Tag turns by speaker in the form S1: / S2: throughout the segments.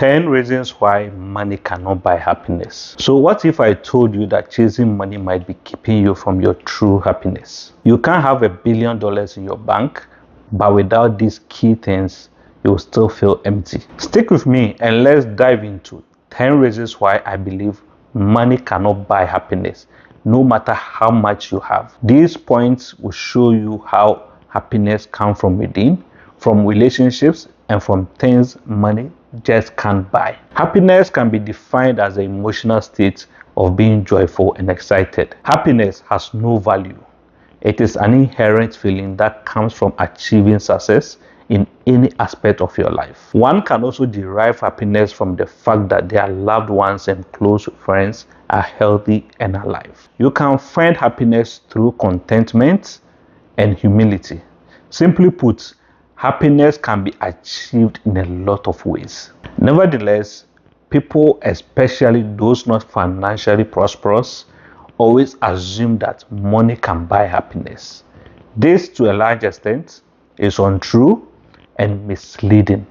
S1: 10 reasons why money cannot buy happiness. So what if I told you that chasing money might be keeping you from your true happiness? You can't have $1 billion in your bank, but without these key things, you will still feel empty. Stick with me and let's dive into 10 reasons why I believe money cannot buy happiness, no matter how much you have. These points will show you how happiness comes from within, from relationships, and from things money just can't buy. Happiness can be defined as an emotional state of being joyful and excited. Happiness has no value. It is an inherent feeling that comes from achieving success in any aspect of your life. One can also derive happiness from the fact that their loved ones and close friends are healthy and alive. You can find happiness through contentment and humility. Simply put, happiness can be achieved in a lot of ways. Nevertheless, people, especially those not financially prosperous, always assume that money can buy happiness. This, to a large extent, is untrue and misleading.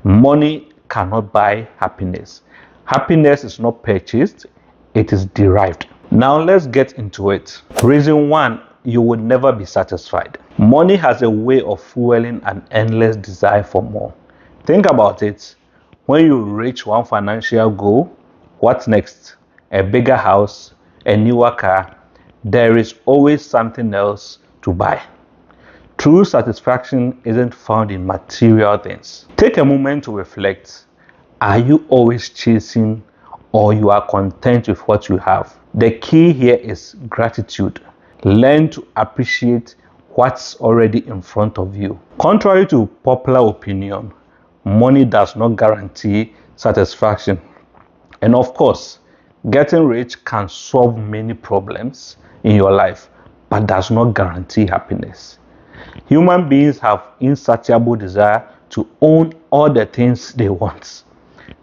S1: Money cannot buy happiness. Happiness is not purchased, it is derived. Now let's get into it. Reason 1, you will never be satisfied. Money has a way of fueling an endless desire for more. Think about it. When you reach one financial goal, what's next? A bigger house, a newer car. There is always something else to buy. True satisfaction isn't found in material things. Take a moment to reflect. Are you always chasing, or you are content with what you have? The key here is gratitude. Learn to appreciate what's already in front of you. Contrary to popular opinion, money does not guarantee satisfaction. And of course, getting rich can solve many problems in your life, but does not guarantee happiness. Human beings have insatiable desire to own all the things they want.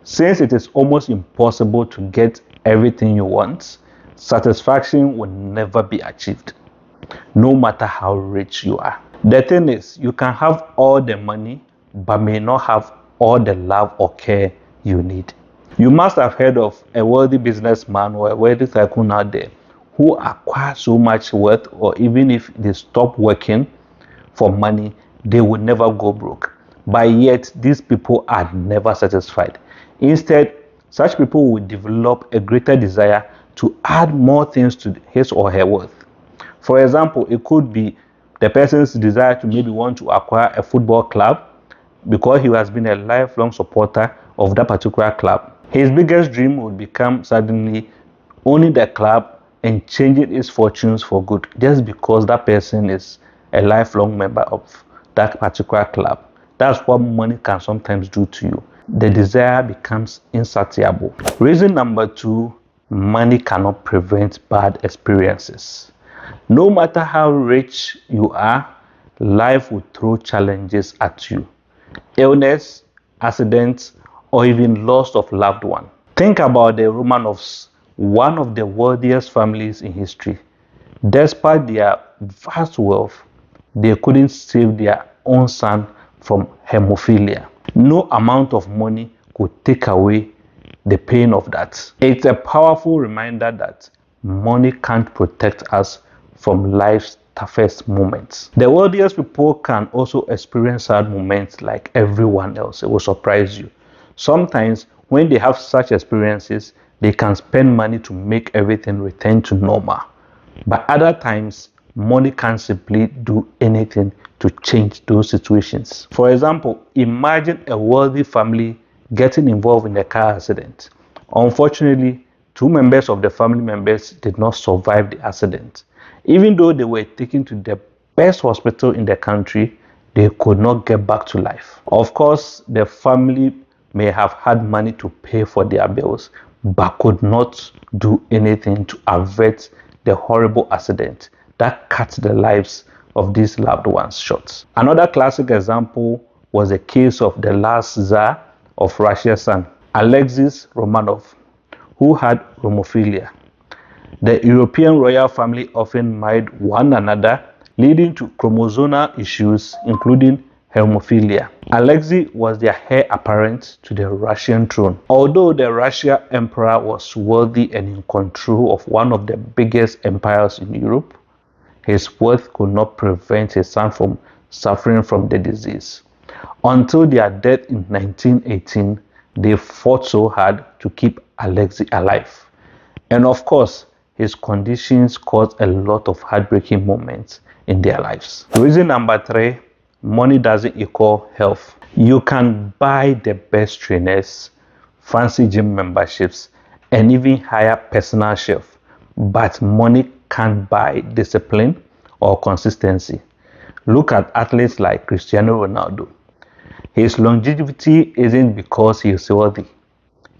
S1: Since it is almost impossible to get everything you want, satisfaction will never be achieved, no matter how rich you are. The thing is, you can have all the money, but may not have all the love or care you need. You must have heard of a wealthy businessman or a wealthy tycoon out there who acquire so much wealth, or even if they stop working for money, they will never go broke. But yet, these people are never satisfied. Instead, such people will develop a greater desire to add more things to his or her wealth. For example, it could be the person's desire to maybe want to acquire a football club because he has been a lifelong supporter of that particular club. His biggest dream would become suddenly owning the club and changing its fortunes for good, just because that person is a lifelong member of that particular club. That's what money can sometimes do to you. The desire becomes insatiable. Reason number 2, money cannot prevent bad experiences. No matter how rich you are, life will throw challenges at you. Illness, accidents, or even loss of loved one. Think about the Romanovs, one of the wealthiest families in history. Despite their vast wealth, they couldn't save their own son from hemophilia. No amount of money could take away the pain of that. It's a powerful reminder that money can't protect us from life's toughest moments. The wealthiest people can also experience sad moments like everyone else. It will surprise you. Sometimes when they have such experiences, they can spend money to make everything return to normal. But other times, money can't simply do anything to change those situations. For example, imagine a wealthy family getting involved in a car accident. Unfortunately, 2 members of the family members did not survive the accident. Even though they were taken to the best hospital in the country, they could not get back to life. Of course, the family may have had money to pay for their bills, but could not do anything to avert the horrible accident that cut the lives of these loved ones short. Another classic example was the case of the last Tsar of Russia's son, Alexis Romanov, who had hemophilia. The European royal family often married one another, leading to chromosomal issues, including hemophilia. Alexei was the heir apparent to the Russian throne. Although the Russian emperor was wealthy and in control of one of the biggest empires in Europe, his wealth could not prevent his son from suffering from the disease. Until their death in 1918, they fought so hard to keep Alexei alive. And of course, his conditions caused a lot of heartbreaking moments in their lives. Reason number 3, money doesn't equal health. You can buy the best trainers, fancy gym memberships, and even hire personal chef, but money can't buy discipline or consistency. Look at athletes like Cristiano Ronaldo. His longevity isn't because he's wealthy,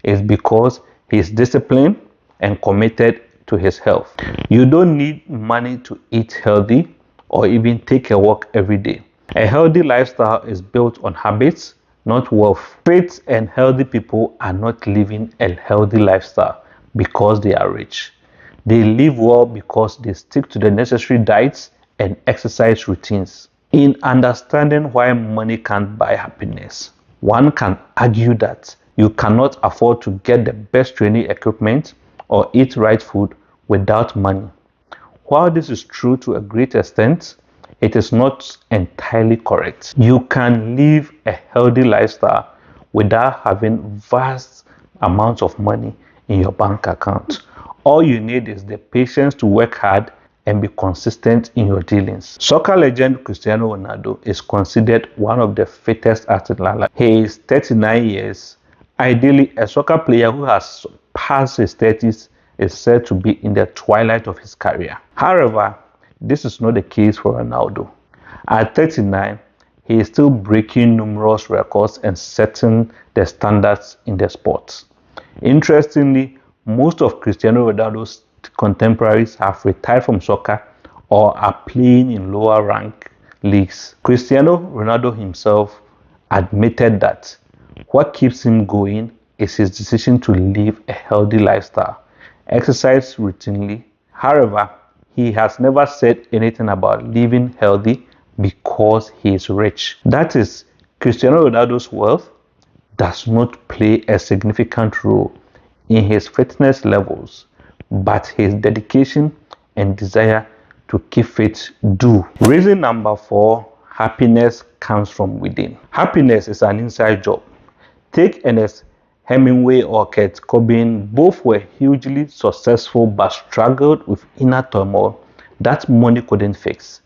S1: it's because he's disciplined and committed to his health. You don't need money to eat healthy or even take a walk every day. A healthy lifestyle is built on habits, not wealth. Fit and healthy people are not living a healthy lifestyle because they are rich. They live well because they stick to the necessary diets and exercise routines. In understanding why money can't buy happiness, one can argue that you cannot afford to get the best training equipment or eat right food without money. While this is true to a great extent, it is not entirely correct. You can live a healthy lifestyle without having vast amounts of money in your bank account. All you need is the patience to work hard and be consistent in your dealings. Soccer legend Cristiano Ronaldo is considered one of the fittest athletes alive. He is 39 years. Ideally, a soccer player who has passed his 30s is said to be in the twilight of his career. However, this is not the case for Ronaldo. At 39, he is still breaking numerous records and setting the standards in the sport. Interestingly, most of Cristiano Ronaldo's contemporaries have retired from soccer or are playing in lower rank leagues. Cristiano Ronaldo himself admitted that what keeps him going is his decision to live a healthy lifestyle, exercise routinely. However, he has never said anything about living healthy because he is rich. That is, Cristiano Ronaldo's wealth does not play a significant role in his fitness levels, but his dedication and desire to keep fit do. Reason number 4, happiness comes from within. Happiness is an inside job. Take Ernest Hemingway or Kurt Cobain. Both were hugely successful but struggled with inner turmoil that money couldn't fix.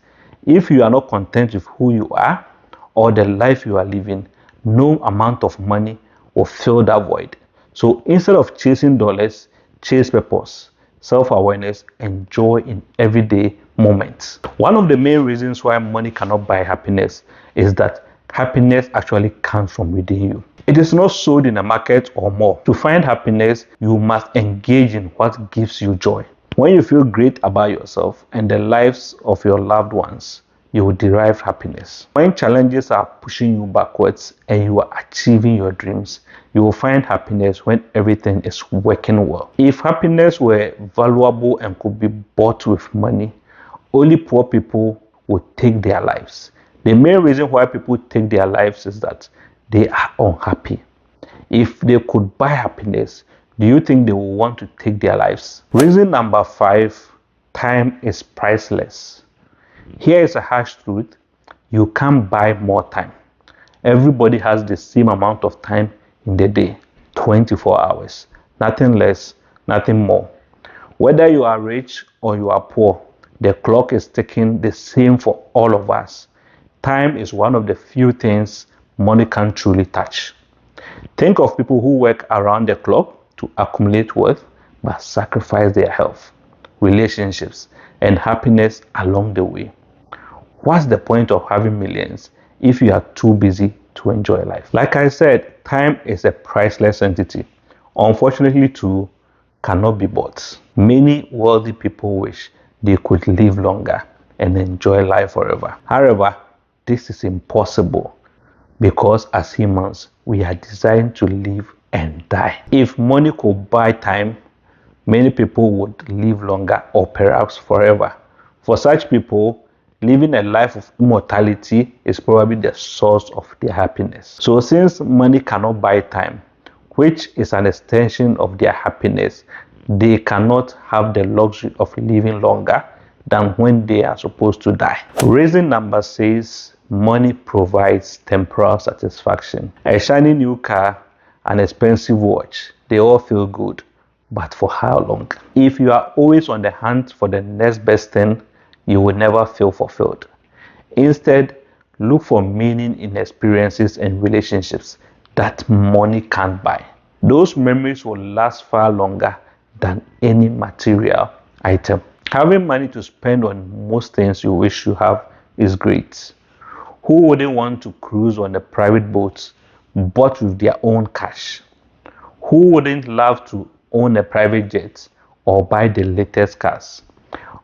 S1: If you are not content with who you are or the life you are living, no amount of money will fill that void. So instead of chasing dollars, chase purpose, self-awareness, and joy in everyday moments. One of the main reasons why money cannot buy happiness is that happiness actually comes from within you. It is not sold in a market or mall. To find happiness, you must engage in what gives you joy. When you feel great about yourself and the lives of your loved ones, you will derive happiness. When challenges are pushing you backwards and you are achieving your dreams, you will find happiness when everything is working well. If happiness were valuable and could be bought with money, only poor people would take their lives. The main reason why people take their lives is that they are unhappy. If they could buy happiness, do you think they will want to take their lives? Reason number 5, time is priceless. Here is a harsh truth. You can't buy more time. Everybody has the same amount of time in the day, 24 hours. Nothing less, nothing more. Whether you are rich or you are poor, the clock is ticking the same for all of us. Time is one of the few things money can't truly touch. Think of people who work around the clock to accumulate wealth but sacrifice their health, relationships, and happiness along the way. What's the point of having millions if you are too busy to enjoy life? Like I said, time is a priceless entity. Unfortunately, too, cannot be bought. Many wealthy people wish they could live longer and enjoy life forever. However, this is impossible because as humans, we are designed to live and die. If money could buy time, many people would live longer or perhaps forever. For such people, living a life of immortality is probably the source of their happiness. So since money cannot buy time, which is an extension of their happiness, they cannot have the luxury of living longer than when they are supposed to die. Reason number 6, money provides temporal satisfaction. A shiny new car, an expensive watch, they all feel good, but for how long? If you are always on the hunt for the next best thing, you will never feel fulfilled. Instead, look for meaning in experiences and relationships that money can't buy. Those memories will last far longer than any material item. Having money to spend on most things you wish you have is great. Who wouldn't want to cruise on a private boat bought with their own cash? Who wouldn't love to own a private jet or buy the latest cars?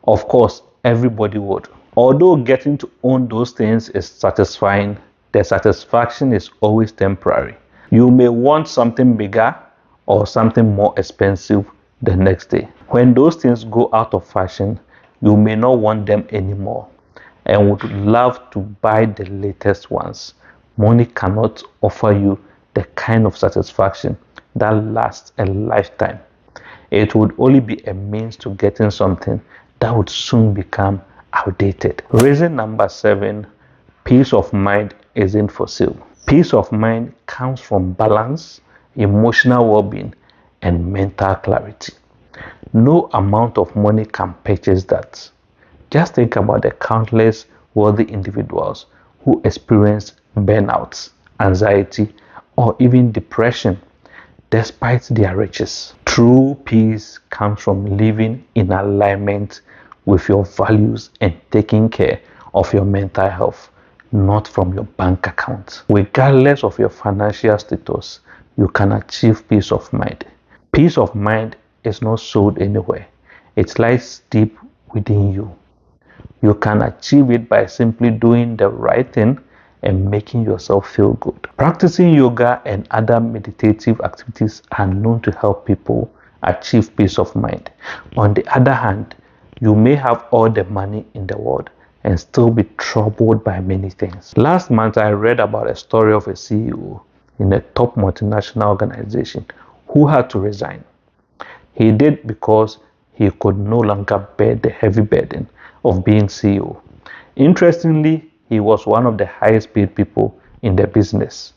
S1: Of course, everybody would. Although getting to own those things is satisfying, the satisfaction is always temporary. You may want something bigger or something more expensive the next day. When those things go out of fashion, you may not want them anymore and would love to buy the latest ones. Money cannot offer you the kind of satisfaction that lasts a lifetime. It would only be a means to getting something that would soon become outdated. Reason number 7, peace of mind isn't for sale. Peace of mind comes from balance, emotional well-being, and mental clarity. No amount of money can purchase that. Just think about the countless wealthy individuals who experience burnout, anxiety, or even depression despite their riches. True peace comes from living in alignment with your values and taking care of your mental health, not from your bank account. Regardless of your financial status, you can achieve peace of mind. Peace of mind is not sold anywhere. It lies deep within you. You can achieve it by simply doing the right thing and making yourself feel good. Practicing yoga and other meditative activities are known to help people achieve peace of mind. On the other hand, you may have all the money in the world and still be troubled by many things. Last month, I read about a story of a CEO in a top multinational organization who had to resign. He did because he could no longer bear the heavy burden of being CEO. Interestingly, he was one of the highest paid people in the business.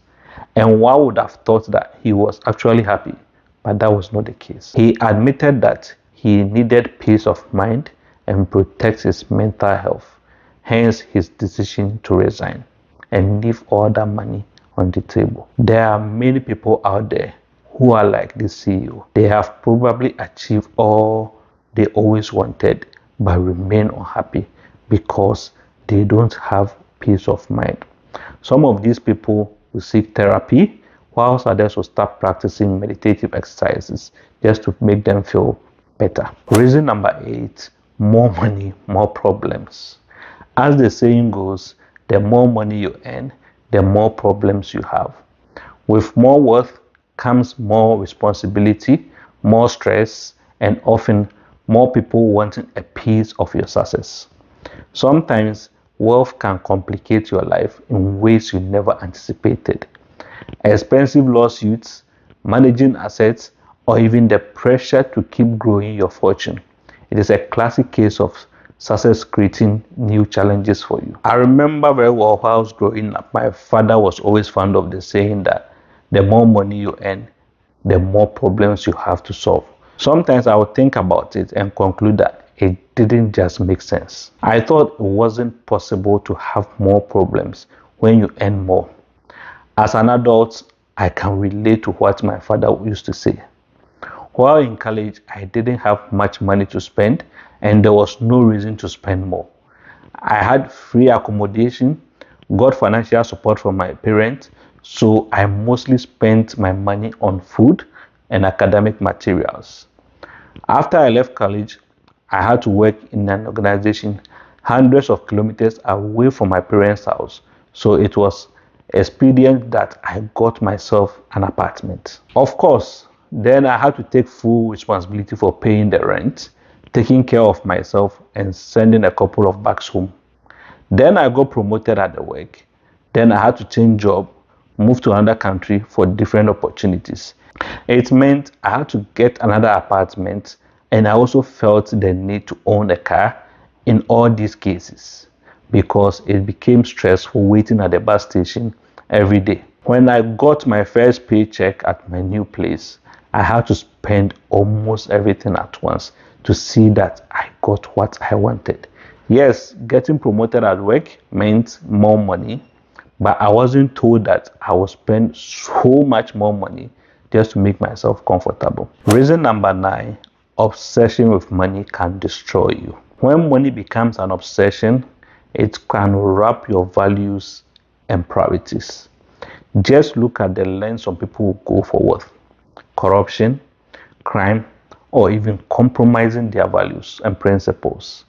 S1: And one would have thought that he was actually happy, but that was not the case. He admitted that he needed peace of mind and protect his mental health, hence his decision to resign and leave all that money on the table. There are many people out there who are like this CEO. They have probably achieved all they always wanted, but remain unhappy because they don't have peace of mind. Some of these people will seek therapy, whilst others will start practicing meditative exercises just to make them feel better. Reason number 8, more money, more problems. As the saying goes, the more money you earn, the more problems you have. With more wealth comes more responsibility, more stress, and often more people wanting a piece of your success. Sometimes wealth can complicate your life in ways you never anticipated. Expensive lawsuits, managing assets, or even the pressure to keep growing your fortune. It is a classic case of success creating new challenges for you. I remember very well while I was growing up, my father was always fond of the saying that the more money you earn, the more problems you have to solve. Sometimes I would think about it and conclude that it didn't just make sense. I thought it wasn't possible to have more problems when you earn more. As an adult, I can relate to what my father used to say. While in college, I didn't have much money to spend and there was no reason to spend more. I had free accommodation, got financial support from my parents, so I mostly spent my money on food and academic materials. After I left college, I had to work in an organization hundreds of kilometers away from my parents' house, so it was expedient that I got myself an apartment. Of course, then I had to take full responsibility for paying the rent, taking care of myself, and sending a couple of bags home. Then I got promoted at the work. Then I had to change job, move to another country for different opportunities. It meant I had to get another apartment, and I also felt the need to own a car in all these cases because it became stressful waiting at the bus station every day. When I got my first paycheck at my new place, I had to spend almost everything at once to see that I got what I wanted. Yes, getting promoted at work meant more money, but I wasn't told that I would spend so much more money just to make myself comfortable. Reason number 9, obsession with money can destroy you. When money becomes an obsession, it can wrap your values and priorities. Just look at the lens some people who go for wealth, corruption, crime, or even compromising their values and principles.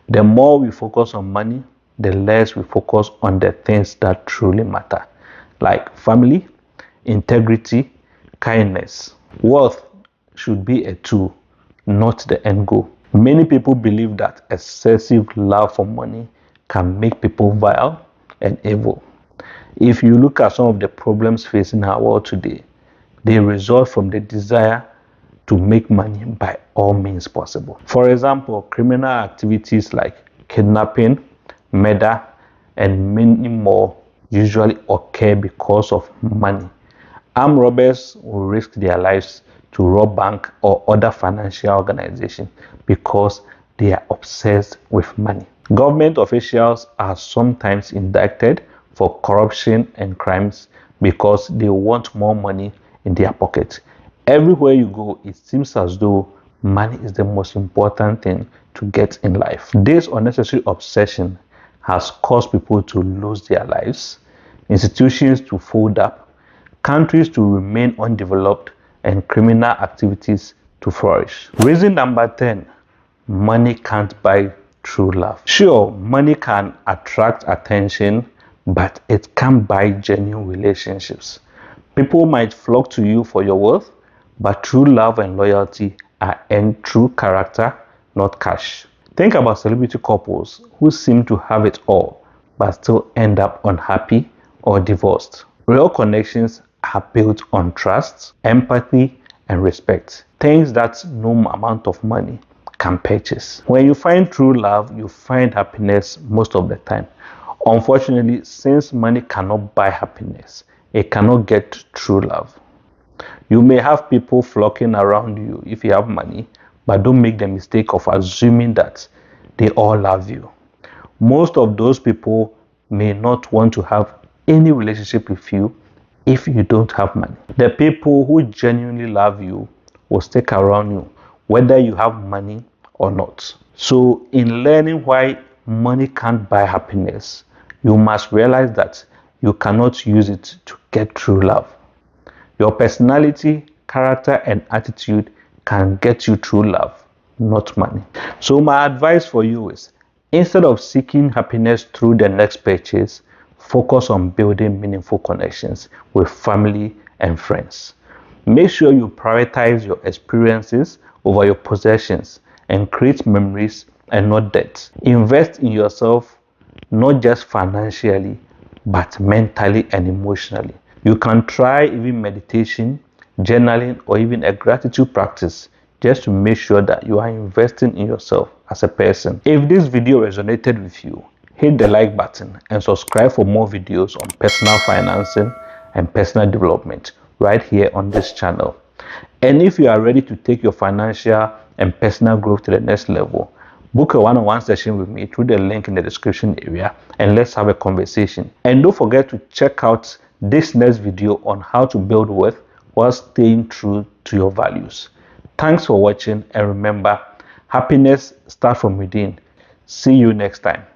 S1: The more we focus on money, the less we focus on the things that truly matter, like family, integrity, kindness. Wealth should be a tool, not the end goal. Many people believe that excessive love for money can make people vile and evil. If you look at some of the problems facing our world today, they result from the desire to make money by all means possible. For example, criminal activities like kidnapping, murder, and many more usually occur because of money. Armed robbers will risk their lives to rob bank or other financial organizations because they are obsessed with money. Government officials are sometimes indicted for corruption and crimes because they want more money in their pocket. Everywhere you go, it seems as though money is the most important thing to get in life. This unnecessary obsession has caused people to lose their lives, institutions to fold up, countries to remain undeveloped, and criminal activities to flourish. Reason number 10, money can't buy true love. Sure, money can attract attention, but it can't buy genuine relationships. People might flock to you for your wealth, but true love and loyalty are earned through character, not cash. Think about celebrity couples who seem to have it all, but still end up unhappy or divorced. Real connections are built on trust, empathy, and respect. Things that no amount of money can purchase. When you find true love, you find happiness most of the time. Unfortunately, since money cannot buy happiness, it cannot get true love. You may have people flocking around you if you have money, but don't make the mistake of assuming that they all love you. Most of those people may not want to have any relationship with you if you don't have money. The people who genuinely love you will stick around you whether you have money or not. So in learning why money can't buy happiness, you must realize that you cannot use it to get true love. Your personality, character, and attitude can get you true love, not money. So my advice for you is, instead of seeking happiness through the next purchase, focus on building meaningful connections with family and friends. Make sure you prioritize your experiences over your possessions and create memories and not debt. Invest in yourself, not just financially, but mentally and emotionally. You can try even meditation, journaling, or even a gratitude practice just to make sure that you are investing in yourself as a person. If this video resonated with you, hit the like button and subscribe for more videos on personal financing and personal development right here on this channel. And if you are ready to take your financial and personal growth to the next level, book a one-on-one session with me through the link in the description area and let's have a conversation. And don't forget to check out this next video on how to build wealth while staying true to your values. Thanks for watching, and remember, happiness starts from within. See you next time.